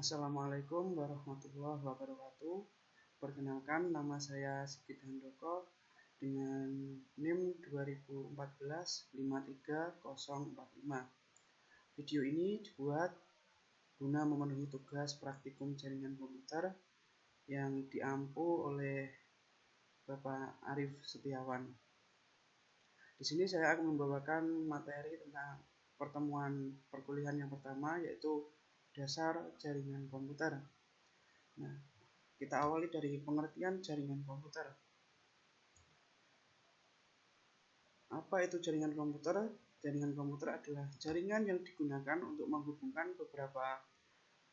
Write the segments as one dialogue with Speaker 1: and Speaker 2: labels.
Speaker 1: Assalamualaikum warahmatullahi wabarakatuh. Perkenalkan, nama saya Sigit Handoko dengan NIM 2014-53045. Video ini dibuat guna memenuhi tugas praktikum jaringan komputer yang diampu oleh Bapak Arif Setiawan. Di sini saya akan membawakan materi tentang pertemuan perkuliahan yang pertama, yaitu dasar jaringan komputer. Nah, kita awali dari pengertian jaringan komputer. Apa itu jaringan komputer? Jaringan komputer adalah jaringan yang digunakan untuk menghubungkan beberapa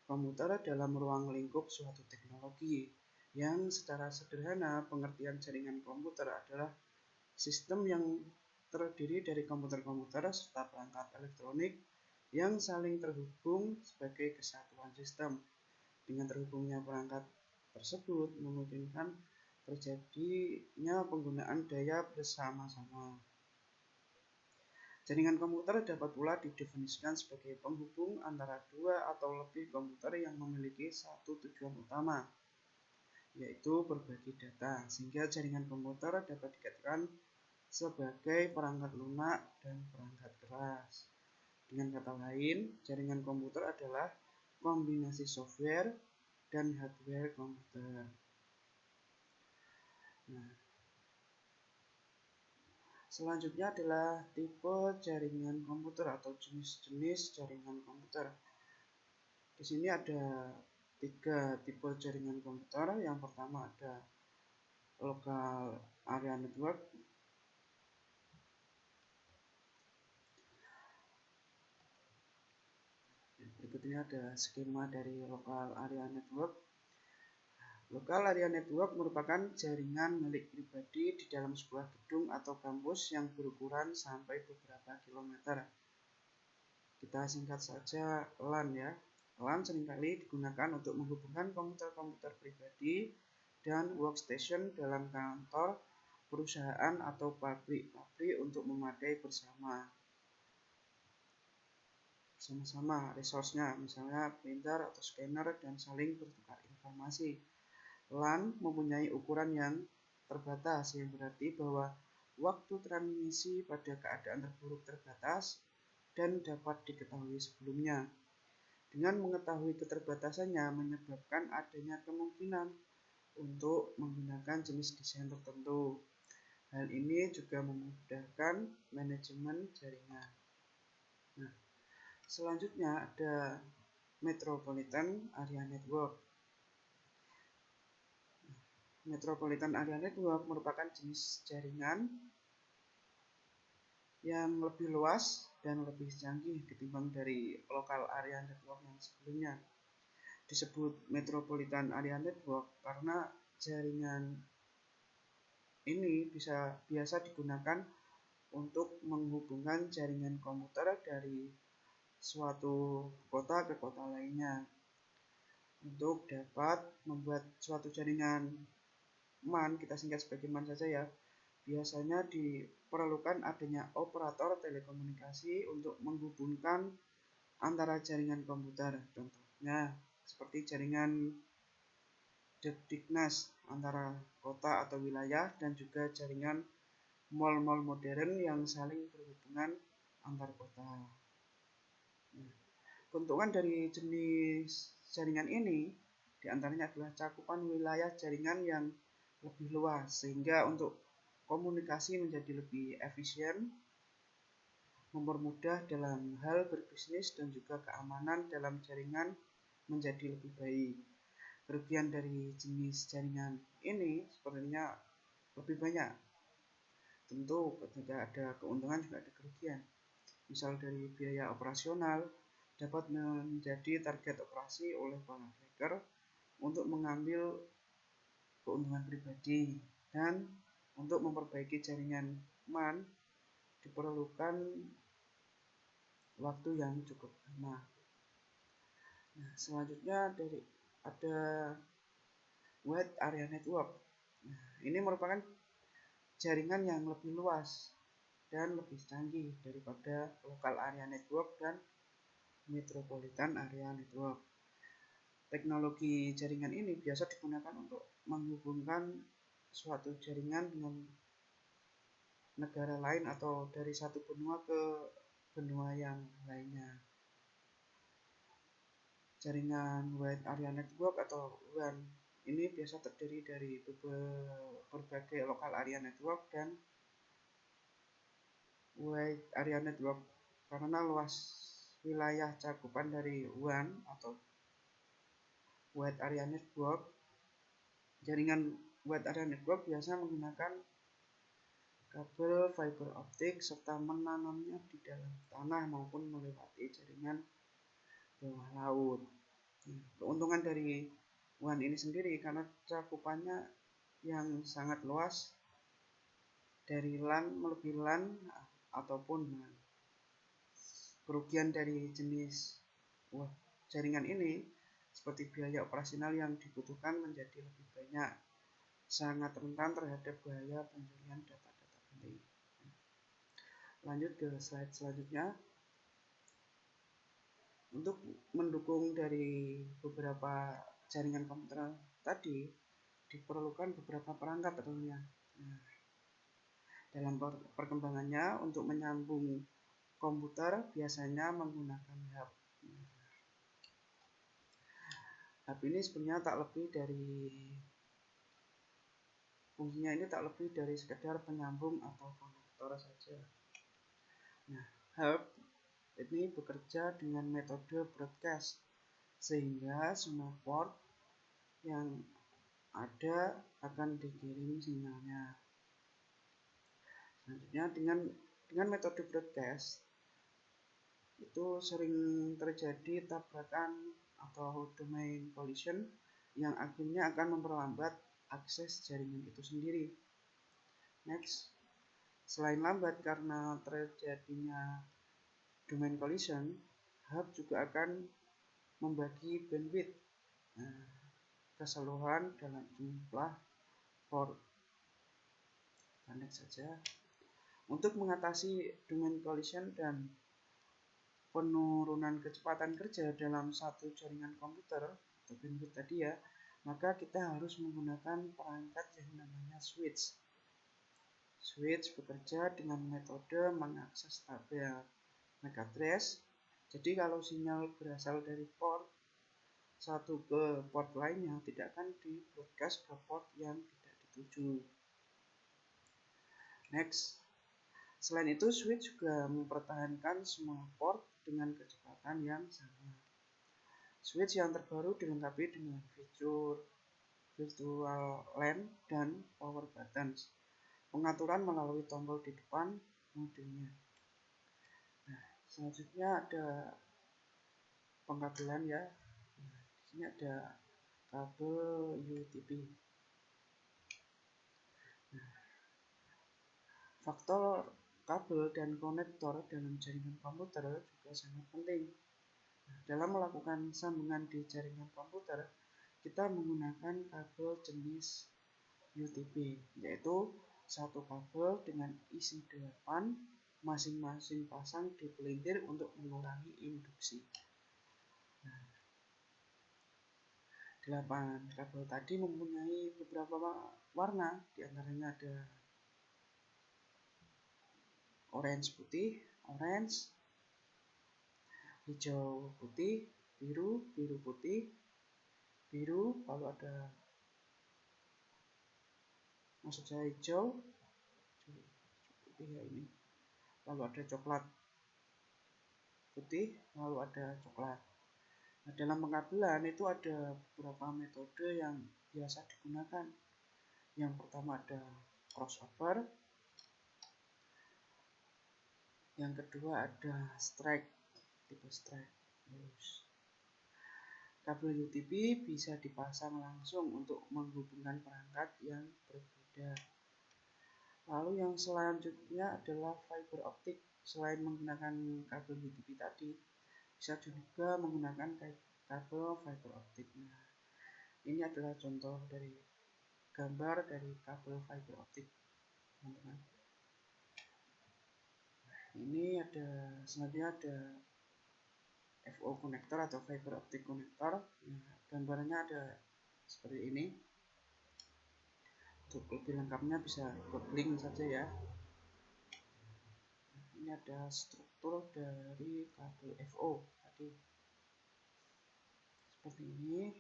Speaker 1: komputer dalam ruang lingkup suatu teknologi. Yang secara sederhana, pengertian jaringan komputer adalah sistem yang terdiri dari komputer-komputer serta perangkat elektronik yang saling terhubung sebagai kesatuan sistem. Dengan terhubungnya perangkat tersebut memungkinkan terjadinya penggunaan daya bersama-sama. Jaringan komputer dapat pula didefinisikan sebagai penghubung antara dua atau lebih komputer yang memiliki satu tujuan utama, yaitu berbagi data, sehingga jaringan komputer dapat dikatakan sebagai perangkat lunak dan perangkat keras. Dengan kata lain, jaringan komputer adalah kombinasi software dan hardware komputer. Nah, selanjutnya adalah tipe jaringan komputer atau jenis-jenis jaringan komputer. Di sini ada 3 tipe jaringan komputer. Yang pertama ada local area network. Berikut ini ada skema dari local area network. Local area network merupakan jaringan milik pribadi di dalam sebuah gedung atau kampus yang berukuran sampai beberapa kilometer. Kita singkat saja LAN ya. LAN seringkali digunakan untuk menghubungkan komputer-komputer pribadi dan workstation dalam kantor, perusahaan atau pabrik-pabrik untuk memadai bersama-sama resource-nya, misalnya printer atau scanner, dan saling bertukar informasi. LAN mempunyai ukuran yang terbatas, yang berarti bahwa waktu transmisi pada keadaan terburuk terbatas dan dapat diketahui sebelumnya. Dengan mengetahui keterbatasannya menyebabkan adanya kemungkinan untuk menggunakan jenis desain tertentu. Hal ini juga memudahkan manajemen jaringan. Nah, selanjutnya ada Metropolitan Area Network. Metropolitan Area Network merupakan jenis jaringan yang lebih luas dan lebih canggih ketimbang dari local area network yang sebelumnya. Disebut Metropolitan Area Network karena jaringan ini biasa digunakan untuk menghubungkan jaringan komputer dari suatu kota ke kota lainnya. Untuk dapat membuat suatu jaringan MAN, kita singkat sebagai MAN saja ya, biasanya diperlukan adanya operator telekomunikasi untuk menghubungkan antara jaringan komputer. Contohnya seperti jaringan Depdiknas antara kota atau wilayah, dan juga jaringan mal-mal modern yang saling berhubungan antar kota. Keuntungan dari jenis jaringan ini diantaranya adalah cakupan wilayah jaringan yang lebih luas, sehingga untuk komunikasi menjadi lebih efisien, mempermudah dalam hal berbisnis, dan juga keamanan dalam jaringan menjadi lebih baik. Kerugian dari jenis jaringan ini sepertinya lebih banyak. Tentu ketika ada keuntungan juga ada kerugian. Misal dari biaya operasional dapat menjadi target operasi oleh para hacker untuk mengambil keuntungan pribadi, dan untuk memperbaiki jaringan MAN diperlukan waktu yang cukup lama. Nah, selanjutnya ada wide area network. Nah, ini merupakan jaringan yang lebih luas dan lebih canggih daripada local area network dan metropolitan area network. Teknologi jaringan ini biasa digunakan untuk menghubungkan suatu jaringan dengan negara lain atau dari satu benua ke benua yang lainnya. Jaringan Wide Area Network atau WAN ini biasa terdiri dari berbagai Local Area Network dan Wide Area Network karena luas wilayah cakupan dari WAN atau Wide Area Network. Jaringan Wide Area Network biasa menggunakan kabel fiber optik serta menanamnya di dalam tanah maupun melewati jaringan bawah laut. Keuntungan dari WAN ini sendiri karena cakupannya yang sangat luas dari LAN melebihi LAN ataupun WAN. Kerugian dari jenis jaringan ini seperti biaya operasional yang dibutuhkan menjadi lebih banyak, sangat rentan terhadap bahaya pencurian data-data penting. Lanjut ke slide selanjutnya. Untuk mendukung dari beberapa jaringan komputer tadi diperlukan beberapa perangkat tentunya. Dalam perkembangannya untuk menyambung komputer biasanya menggunakan hub. Hub ini sebenarnya fungsinya ini tak lebih dari sekedar penyambung atau konektor saja. Nah, hub ini bekerja dengan metode broadcast sehingga semua port yang ada akan dikirim sinyalnya. Selanjutnya dengan metode broadcast itu sering terjadi tabrakan atau domain collision yang akhirnya akan memperlambat akses jaringan itu sendiri. Next, selain lambat karena terjadinya domain collision, hub juga akan membagi bandwidth keseluruhan dalam jumlah port. Next saja. Untuk mengatasi domain collision dan penurunan kecepatan kerja dalam satu jaringan komputer atau bandwidth tadi ya, maka kita harus menggunakan perangkat yang namanya switch. Switch bekerja dengan metode mengakses tabel MAC address. Jadi kalau sinyal berasal dari port satu ke port lainnya tidak akan di-broadcast ke port yang tidak dituju. Next, selain itu switch juga mempertahankan semua port dengan kecepatan yang sama. Switch yang terbaru dilengkapi dengan fitur virtual LAN dan power buttons. Pengaturan melalui tombol di depan modemnya. Nah, selanjutnya ada pengkabelan ya. Nah, di sini ada kabel UTP. Nah, faktor kabel dan konektor dalam jaringan komputer juga sangat penting. Nah, dalam melakukan sambungan di jaringan komputer, kita menggunakan kabel jenis UTP, yaitu satu kabel dengan isi 8, masing-masing pasang di pelintir untuk mengurangi induksi. Nah, 8 kabel tadi mempunyai beberapa warna, diantaranya ada orange putih, orange, hijau putih, biru, biru putih, biru, lalu ada maksud saya hijau putih ya ini, lalu ada coklat putih, lalu ada coklat. Nah, dalam pengabelan itu ada beberapa metode yang biasa digunakan. Yang pertama ada crossover, yang kedua ada strike, tipe strike. Kabel UTP bisa dipasang langsung untuk menghubungkan perangkat yang berbeda. Lalu yang selanjutnya adalah fiber optik. Selain menggunakan kabel UTP tadi, bisa juga menggunakan kabel fiber optik. Nah, ini adalah contoh dari gambar dari kabel fiber optik, teman-teman. Ini selanjutnya ada FO connector atau fiber optic connector. Nah, gambarnya ada seperti ini. Untuk lebih lengkapnya bisa klik link saja ya. Ini ada struktur dari kabel FO tadi seperti ini,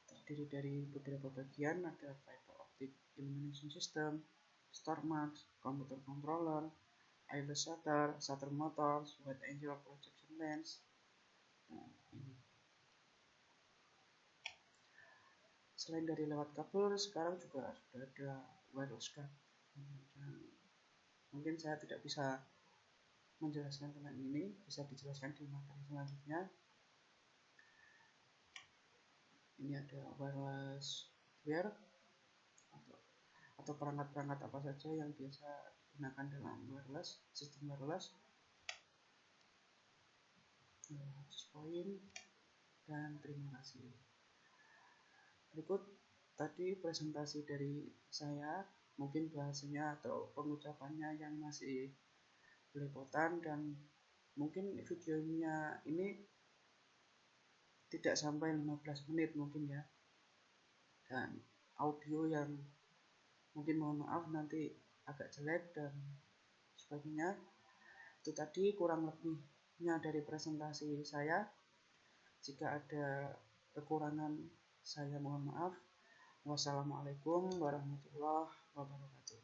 Speaker 1: terdiri dari beberapa bagian. Ada fiber optic illumination system, StarMax, computer controller, eyeless shutter, shutter motor, wide angle projection lens. Nah, ini. Selain dari lewat kabel, sekarang juga sudah ada wireless card. Mungkin saya tidak bisa menjelaskan tentang ini, bisa dijelaskan di materi selanjutnya. Ini ada wireless wear atau perangkat-perangkat apa saja yang biasa digunakan dalam wireless, sistem wireless. Poin, dan terima kasih. Berikut tadi presentasi dari saya, mungkin bahasanya atau pengucapannya yang masih belepotan, dan mungkin videonya ini tidak sampai 15 menit mungkin ya, dan audio yang mungkin mohon maaf nanti agak jelek dan sebagainya. Itu tadi kurang lebihnya dari presentasi saya. Jika ada kekurangan, saya mohon maaf. Wassalamualaikum warahmatullahi wabarakatuh.